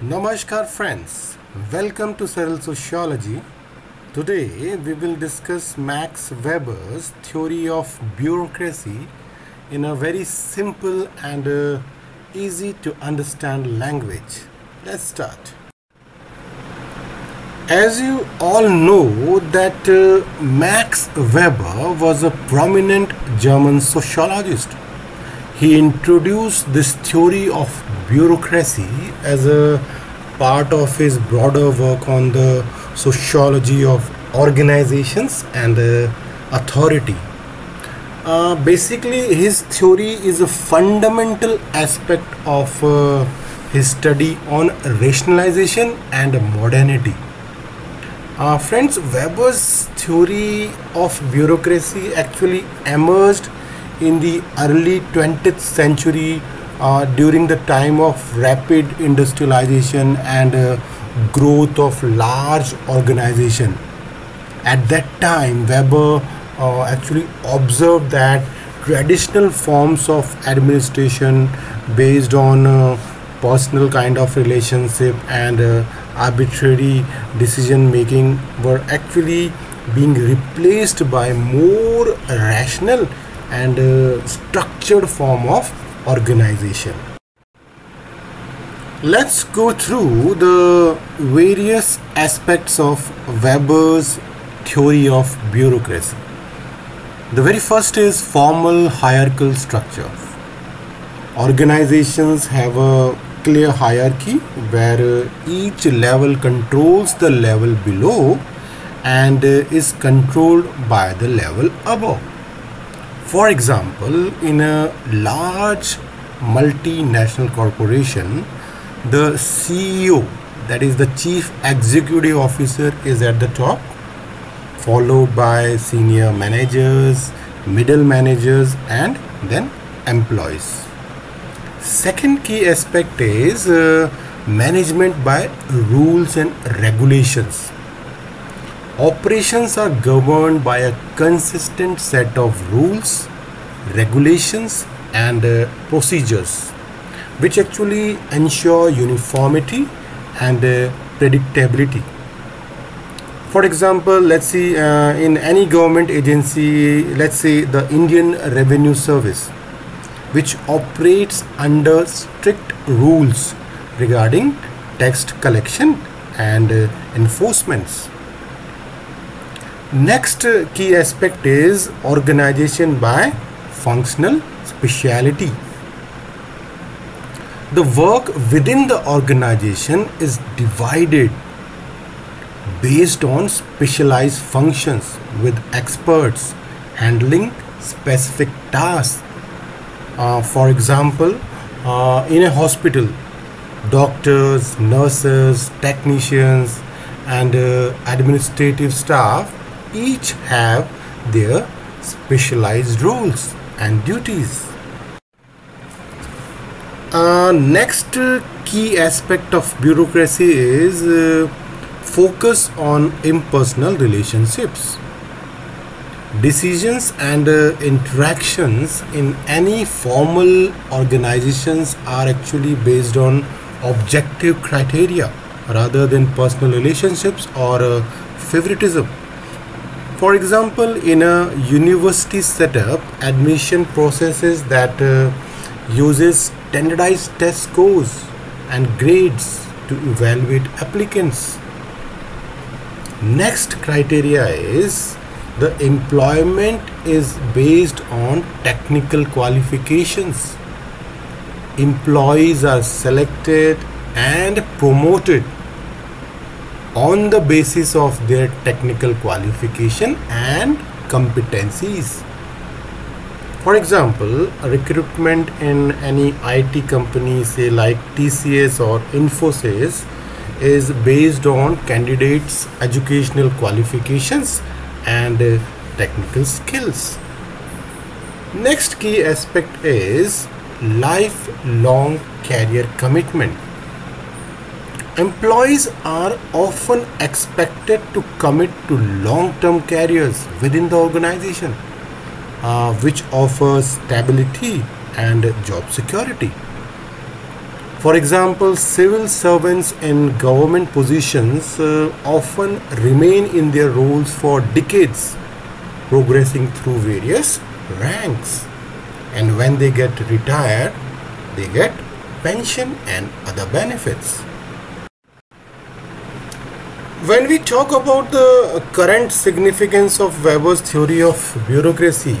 Namaskar friends, welcome to Serial Sociology. Today we will discuss Max Weber's theory of bureaucracy in a very simple and easy to understand language. Let's start. As you all know that Max Weber was a prominent German sociologist. He introduced this theory of bureaucracy as a part of his broader work on the sociology of organizations and authority. Basically, his theory is a fundamental aspect of his study on rationalization and modernity. Friends, Weber's theory of bureaucracy actually emerged in the early 20th century during the time of rapid industrialization and growth of large organization. At that time, Weber actually observed that traditional forms of administration based on personal kind of relationship and arbitrary decision making were actually being replaced by more rational and structured form of organization. Let's go through the various aspects of Weber's theory of bureaucracy. The very first is formal hierarchical structure. Organizations have a clear hierarchy where each level controls the level below and is controlled by the level above. For example, in a large multinational corporation, the CEO, that is the Chief Executive Officer, is at the top, followed by senior managers, middle managers, and then employees. Second key aspect is management by rules and regulations. Operations are governed by a consistent set of rules, regulations, and procedures, which actually ensure uniformity and predictability. For example, let's see in any government agency, let's say the Indian Revenue Service, which operates under strict rules regarding tax collection and enforcements. Next key aspect is organization by functional speciality. The work within the organization is divided based on specialized functions with experts handling specific tasks. For example, in a hospital, doctors, nurses, technicians, and administrative staff each have their specialized roles and duties. Next key aspect of bureaucracy is focus on impersonal relationships. Decisions and interactions in any formal organizations are actually based on objective criteria rather than personal relationships or favoritism. For example, in a university setup, admission processes that uses standardized test scores and grades to evaluate applicants. Next criteria is the employment is based on technical qualifications. Employees are selected and promoted on the basis of their technical qualification and competencies. For example, recruitment in any IT company, say like TCS or Infosys, is based on candidates' educational qualifications and technical skills. Next key aspect is lifelong career commitment. Employees are often expected to commit to long-term careers within the organization, which offers stability and job security. For example, civil servants in government positions often remain in their roles for decades, progressing through various ranks. And when they get retired, they get pension and other benefits. When we talk about the current significance of Weber's theory of bureaucracy,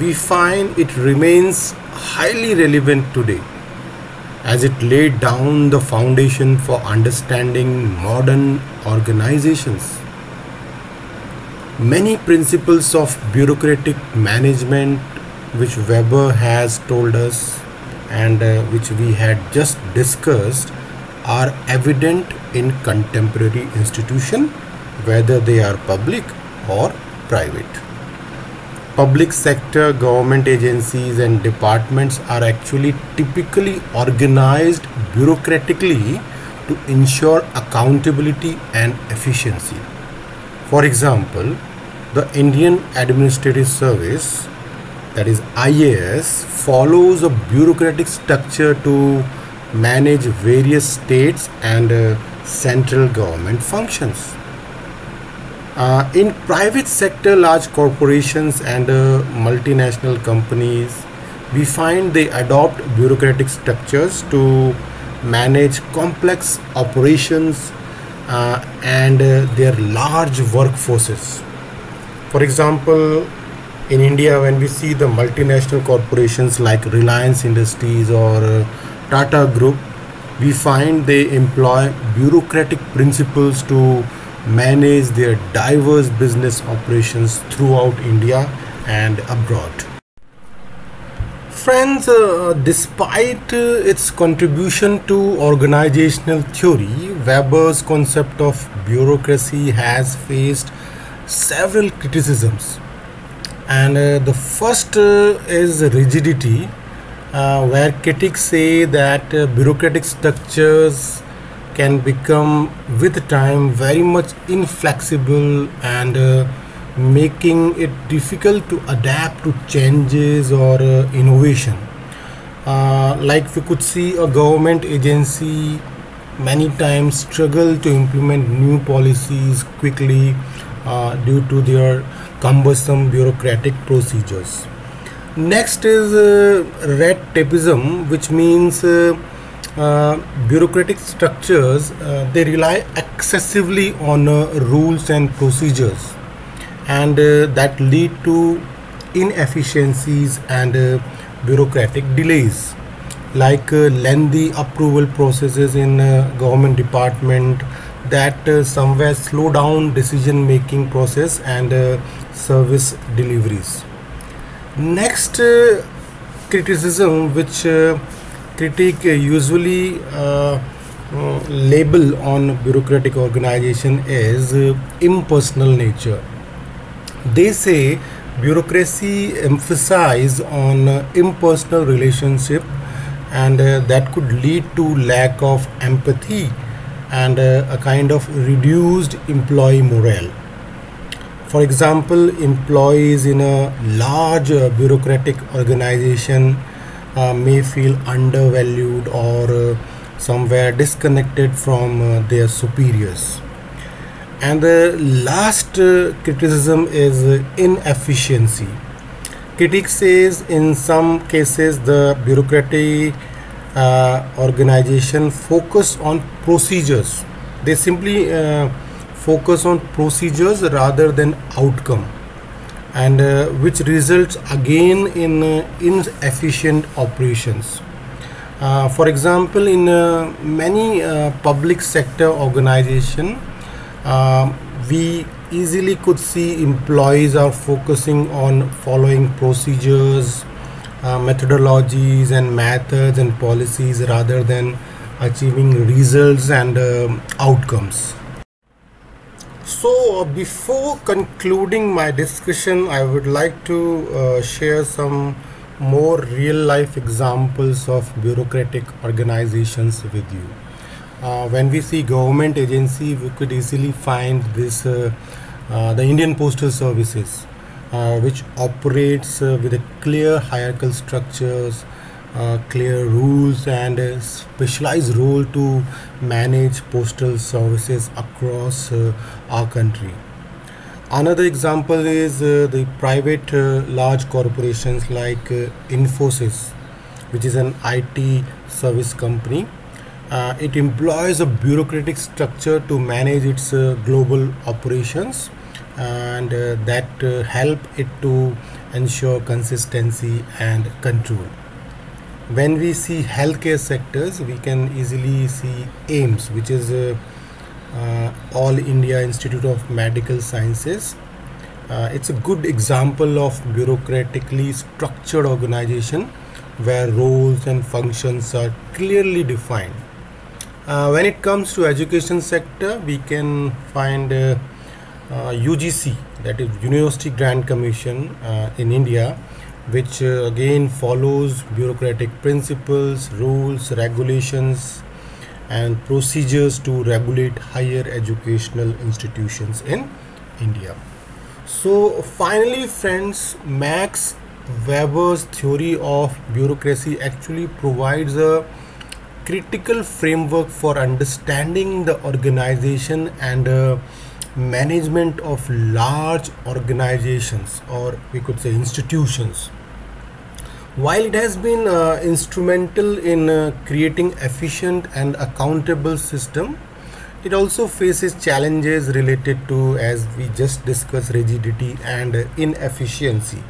we find it remains highly relevant today, as it laid down the foundation for understanding modern organizations. Many principles of bureaucratic management, which Weber has told us and which we had just discussed, are evident in contemporary institutions, whether they are public or private. Public sector government agencies and departments are actually typically organized bureaucratically to ensure accountability and efficiency. For example, the Indian Administrative Service, that is IAS, follows a bureaucratic structure to manage various states and central government functions. In private sector, large corporations and multinational companies, we find they adopt bureaucratic structures to manage complex operations and their large workforces. For example, in India, when we see the multinational corporations like Reliance Industries or Tata Group, we find they employ bureaucratic principles to manage their diverse business operations throughout India and abroad. Friends, despite its contribution to organizational theory, Weber's concept of bureaucracy has faced several criticisms. And the first is rigidity, where critics say that bureaucratic structures can become with time very much inflexible and making it difficult to adapt to changes or innovation. Like we could see a government agency many times struggle to implement new policies quickly due to their cumbersome bureaucratic procedures. Next is red tapeism, which means bureaucratic structures they rely excessively on rules and procedures, and that lead to inefficiencies and bureaucratic delays, like lengthy approval processes in government department that somewhere slow down decision making process and service deliveries. Next criticism which critic usually label on bureaucratic organization is impersonal nature. They say bureaucracy emphasize on impersonal relationship, and that could lead to lack of empathy and a kind of reduced employee morale. For example, employees in a large bureaucratic organization may feel undervalued or somewhere disconnected from their superiors. And the last criticism is inefficiency. Critics says in some cases the bureaucratic organization focus on procedures. They simply focus on procedures rather than outcome, and which results again in inefficient operations. For example, in many public sector organization, we easily could see employees are focusing on following procedures, methodologies and methods and policies rather than achieving results and outcomes. So before concluding my discussion, I would like to share some more real life examples of bureaucratic organizations with you. When we see government agency, we could easily find this the Indian Postal Services, which operates with a clear hierarchical structures, clear rules and a specialized role to manage postal services across our country. Another example is the private large corporations like Infosys, which is an IT service company. It employs a bureaucratic structure to manage its global operations, and that help it to ensure consistency and control. When we see healthcare sectors, we can easily see AIMS, which is All India Institute of Medical Sciences. It's a good example of bureaucratically structured organization where roles and functions are clearly defined. When it comes to education sector, we can find UGC, that is University Grant Commission in India, which again follows bureaucratic principles, rules, regulations, and procedures to regulate higher educational institutions in India. So finally, friends, Max Weber's theory of bureaucracy actually provides a critical framework for understanding the organization and management of large organizations, or we could say institutions. While it has been instrumental in creating efficient and accountable system, it also faces challenges related to, as we just discussed, rigidity and inefficiency.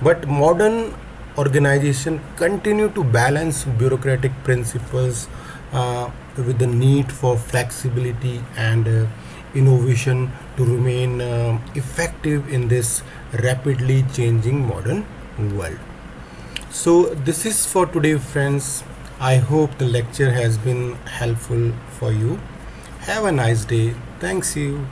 But modern organizations continue to balance bureaucratic principles with the need for flexibility and innovation to remain effective in this rapidly changing modern world. So this is for today, friends. I hope the lecture has been helpful for you. Have a nice day. Thanks you.